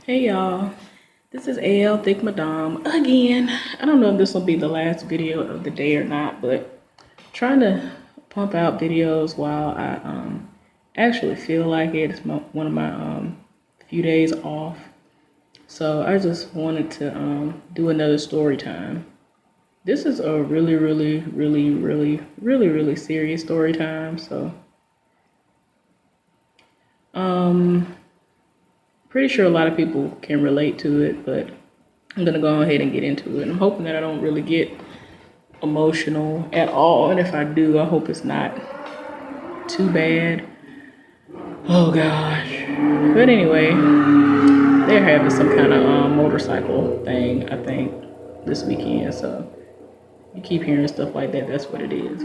Hey y'all, this is AL Thick Madame again. I don't know if this will be the last video of the day or not, but trying to pump out videos while I actually feel like it. It's one of my few days off. So I just wanted to do another story time. This is a really serious story time. So pretty sure a lot of people can relate to it, but I'm gonna go ahead and get into it. I'm hoping that I don't really get emotional at all, and if I do, I hope it's not too bad. Oh gosh. But anyway, they're having some kind of motorcycle thing, I think, this weekend. So you keep hearing stuff like that, that's what it is.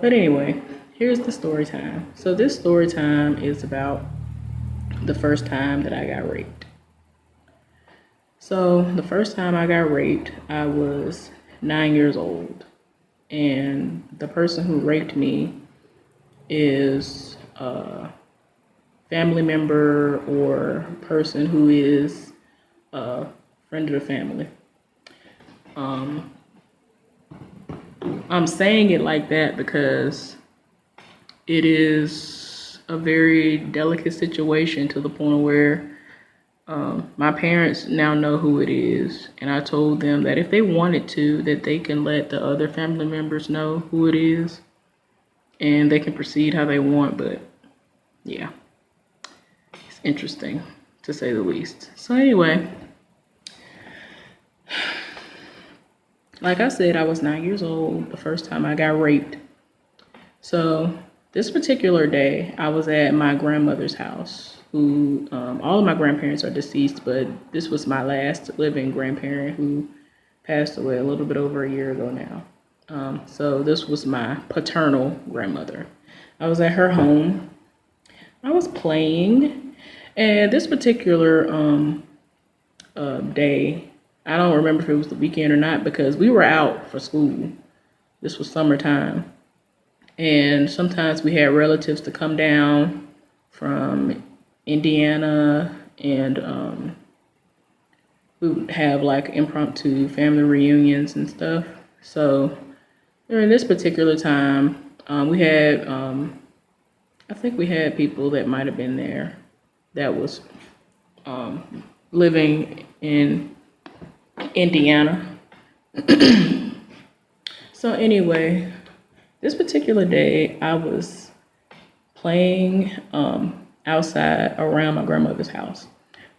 But anyway, here's the story time. So this story time is about the first time that I got raped. So the first time I got raped, I was 9 years old. And the person who raped me is a family member or person who is a friend of the family. I'm saying it like that because it is a very delicate situation to the point where my parents now know who it is, and I told them that if they wanted to, that they can let the other family members know who it is, and they can proceed how they want. But yeah, it's interesting to say the least. So anyway, like I said, I was 9 years old the first time I got raped. So this particular day, I was at my grandmother's house, who all of my grandparents are deceased, but this was my last living grandparent who passed away a little bit over a year ago now. So this was my paternal grandmother. I was at her home. I was playing, and this particular day, I don't remember if it was the weekend or not because we were out for school. This was summertime. And sometimes we had relatives to come down from Indiana, and we would have like impromptu family reunions and stuff. So during this particular time, we had, I think we had people that might have been there that was living in Indiana. So anyway, this particular day, I was playing outside around my grandmother's house.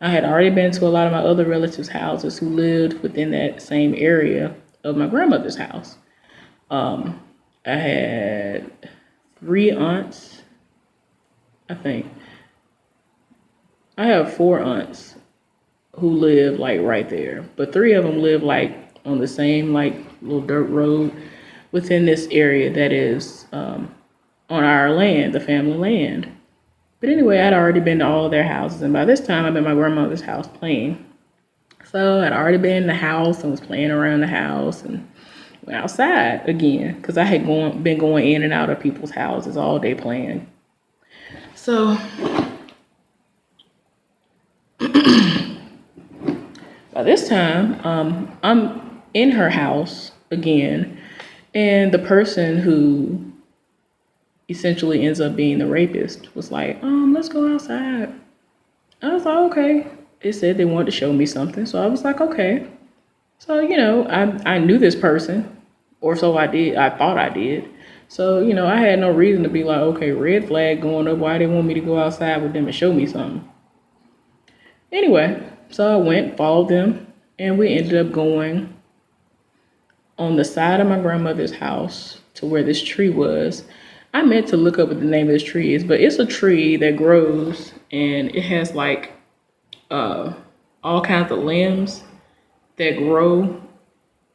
I had already been to a lot of my other relatives' houses who lived within that same area of my grandmother's house. I had 3 aunts, I think. I have 4 aunts who live like right there, but 3 of them live like on the same like little dirt road within this area that is on our land, the family land. But anyway, I'd already been to all of their houses, and by this time I'm at my grandmother's house playing. So I'd already been in the house and was playing around the house and went outside again because I had been going in and out of people's houses all day playing. So by this time, I'm in her house again, and the person who essentially ends up being the rapist was like, let's go outside. I was like, okay. They said they wanted to show me something, so I was like, okay. So, I knew this person, or so I did. I thought I did. So, I had no reason to be like, okay, red flag going up. Why they want me to go outside with them and show me something? Anyway, so I went, followed them, and we ended up going on the side of my grandmother's house to where this tree was. I meant to look up what the name of this tree is, but it's a tree that grows and it has like all kinds of limbs that grow,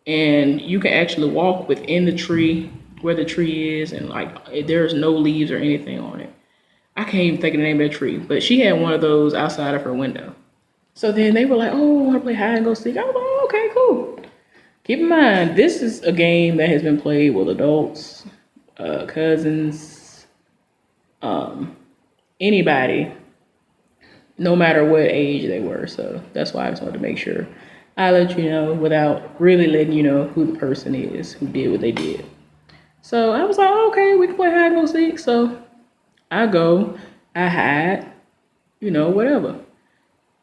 and you can actually walk within the tree where the tree is, and like there's no leaves or anything on it. I can't even think of the name of that tree, but she had one of those outside of her window. So then they were like, oh, I want to play hide and go seek. I was like, oh, okay, cool. Keep in mind, this is a game that has been played with adults, cousins, anybody, no matter what age they were. So that's why I just wanted to make sure I let you know without really letting you know who the person is who did what they did. So I was like, okay, we can play hide and go seek. So I go, I hide, whatever.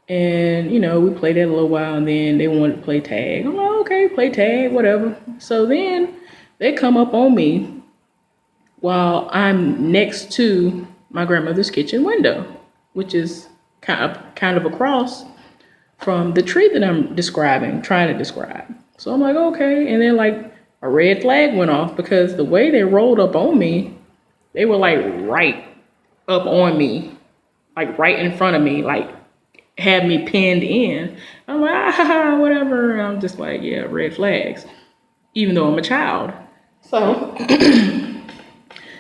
And, we played that a little while and then they wanted to play tag. I'm like, okay, play tag, whatever. So then they come up on me while I'm next to my grandmother's kitchen window, which is kind of across from the tree that I'm trying to describe. So I'm like, okay. And then like a red flag went off because the way they rolled up on me, they were like right up on me, like right in front of me, like had me pinned in. I'm like, whatever. And I'm just like, yeah, red flags, even though I'm a child. So then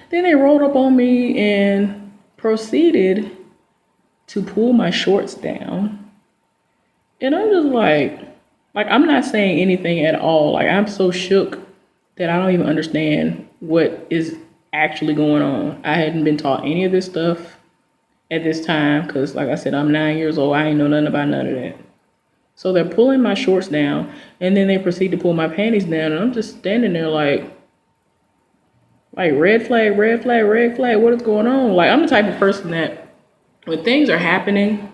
they rolled up on me and proceeded to pull my shorts down. And I'm just like I'm not saying anything at all. Like, I'm so shook that I don't even understand what is actually going on. I hadn't been taught any of this stuff at this time because, like I said, I'm 9 years old. I ain't know nothing about none of that. So they're pulling my shorts down, and then they proceed to pull my panties down, and I'm just standing there like red flag, red flag, red flag. What is going on? Like, I'm the type of person that when things are happening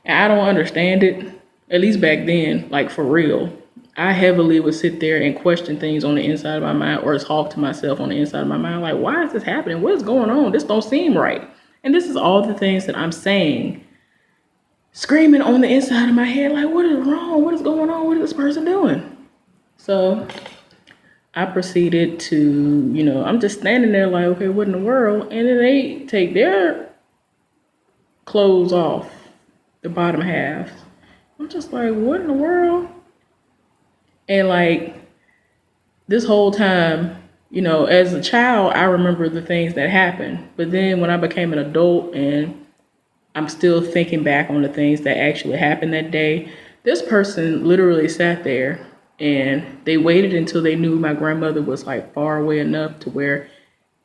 and I don't understand it, at least back then, like for real, I heavily would sit there and question things on the inside of my mind or talk to myself on the inside of my mind. Like, why is this happening? What is going on? This don't seem right. And this is all the things that I'm saying, screaming on the inside of my head, like, what is wrong? What is going on? What is this person doing? So I proceeded to, I'm just standing there like, okay, what in the world? And then they take their clothes off, the bottom half. I'm just like, what in the world? And like this whole time, as a child, I remember the things that happened. But then when I became an adult and I'm still thinking back on the things that actually happened that day, this person literally sat there and they waited until they knew my grandmother was like far away enough to where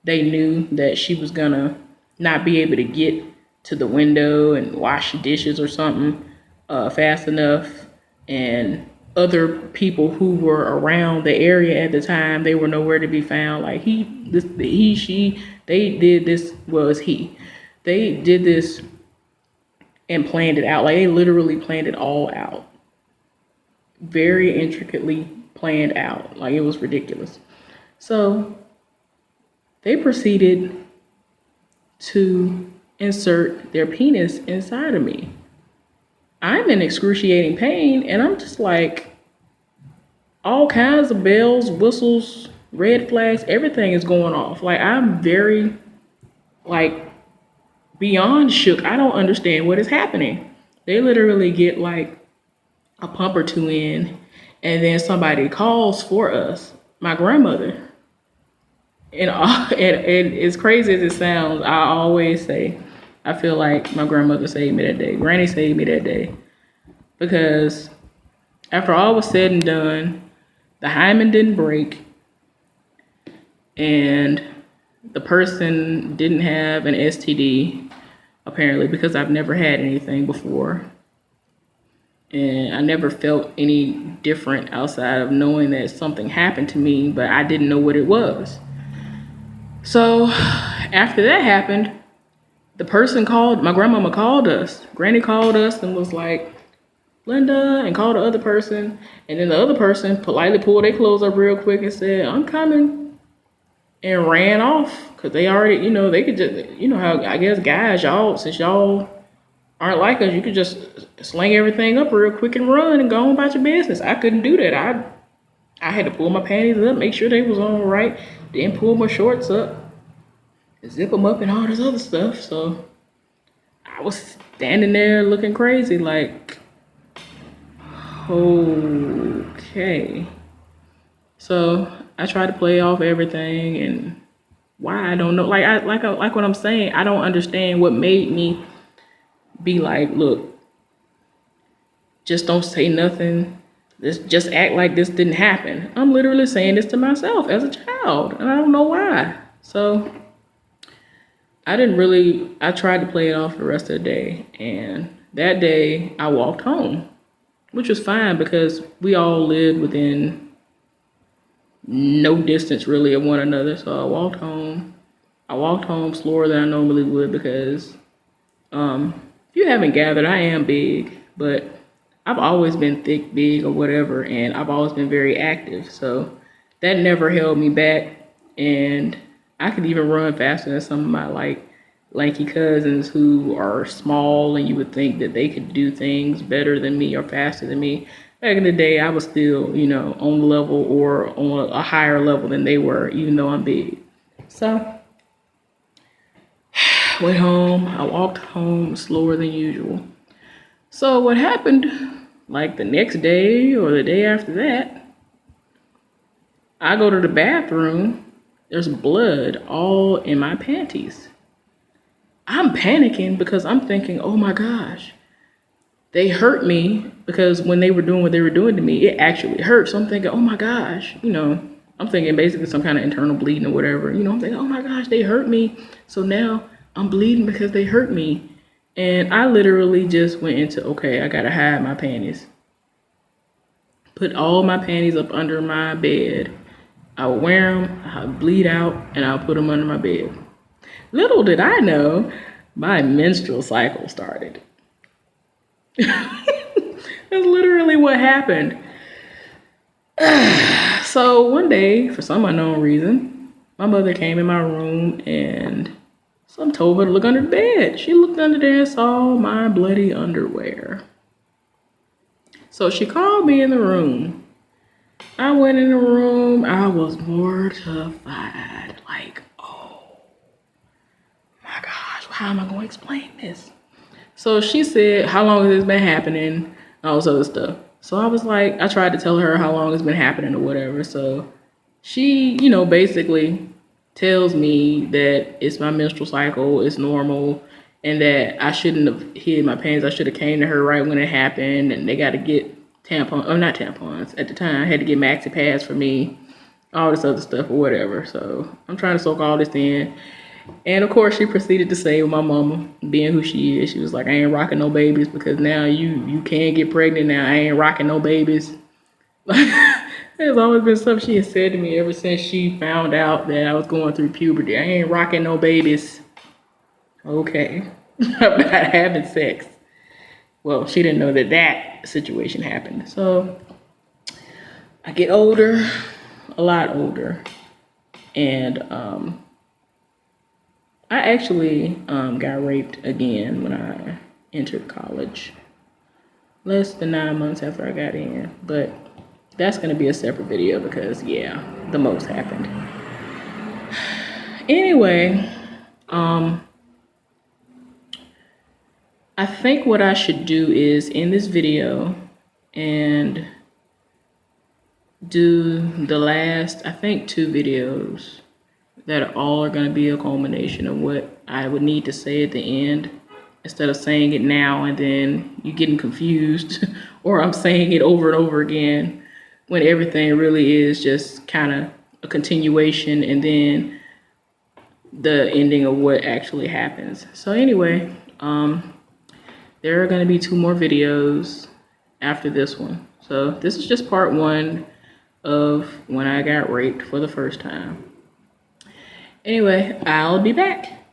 they knew that she was gonna not be able to get to the window and wash the dishes or something fast enough. And other people who were around the area at the time, they were nowhere to be found. Like they did this, they did this and planned it out. Like, they literally planned it all out. Very intricately planned out. Like, it was ridiculous. So they proceeded to insert their penis inside of me. I'm in excruciating pain, and I'm just like, all kinds of bells, whistles, red flags, everything is going off. Like, I'm very, beyond shook. I don't understand what is happening. They literally get like a pump or two in, and then somebody calls for us, my grandmother. And as crazy as it sounds, I always say, I feel like my grandmother saved me that day. Granny saved me that day. Because after all was said and done, the hymen didn't break. And the person didn't have an STD, apparently, because I've never had anything before. And I never felt any different outside of knowing that something happened to me, but I didn't know what it was. So after that happened, the person called, my grandmama called us. Granny called us and was like, Linda, and called the other person. And then the other person politely pulled their clothes up real quick and said, I'm coming. And ran off. Because they already, they could just, how, I guess guys, since y'all aren't like us, you could just sling everything up real quick and run and go on about your business. I couldn't do that. I had to pull my panties up, make sure they was on right, then pull my shorts up, zip them up and all this other stuff. So I was standing there looking crazy like, okay. So I tried to play off everything, and why, I don't know. Like what I'm saying, I don't understand what made me be like, look, just don't say nothing. Just act like this didn't happen. I'm literally saying this to myself as a child, and I don't know why. So I tried to play it off the rest of the day. And that day I walked home, which was fine because we all lived within no distance really of one another. So I walked home. I walked home slower than I normally would because if you haven't gathered, I am big, but I've always been thick, big, or whatever, and I've always been very active. So that never held me back. And I could even run faster than some of my lanky cousins who are small, and you would think that they could do things better than me or faster than me. Back in the day, I was still, on the level or on a higher level than they were, even though I'm big. So went home. I walked home slower than usual. So what happened, like the next day or the day after that, I go to the bathroom. There's blood all in my panties. I'm panicking because I'm thinking, oh my gosh, they hurt me, because when they were doing what they were doing to me, it actually hurt. So I'm thinking, oh my gosh, I'm thinking basically some kind of internal bleeding or whatever. I'm thinking, oh my gosh, they hurt me. So now I'm bleeding because they hurt me. And I literally just went into, okay, I gotta hide my panties. Put all my panties up under my bed. I'll wear them, I'll bleed out, and I'll put them under my bed. Little did I know, my menstrual cycle started. That's literally what happened. So one day, for some unknown reason, my mother came in my room and some told her to look under the bed. She looked under there and saw my bloody underwear. So she called me in the room. I went in the room. I was mortified. Like, oh my gosh, how am I going to explain this? So she said, how long has this been happening? All this other stuff. So I was like, I tried to tell her how long it's been happening or whatever. So she, basically tells me that it's my menstrual cycle, it's normal, and that I shouldn't have hid my panties. I should have came to her right when it happened, and they got to get not tampons. At the time, I had to get maxi pads for me, all this other stuff or whatever. So I'm trying to soak all this in. And of course, she proceeded to say, with my mama, being who she is, she was like, I ain't rocking no babies because now you can't get pregnant now. I ain't rocking no babies. There's always been stuff she has said to me ever since she found out that I was going through puberty. I ain't rocking no babies. Okay. About having sex. Well, she didn't know that situation happened. So I get older, a lot older. And I actually got raped again when I entered college. Less than 9 months after I got in. But that's going to be a separate video because, yeah, the most happened. Anyway, I think what I should do is end this video and do the last, I think, 2 videos that all are going to be a culmination of what I would need to say at the end, instead of saying it now and then you getting confused or I'm saying it over and over again when everything really is just kind of a continuation and then the ending of what actually happens. So anyway, there are going to be 2 more videos after this one. So this is just part 1 of when I got raped for the first time. Anyway, I'll be back.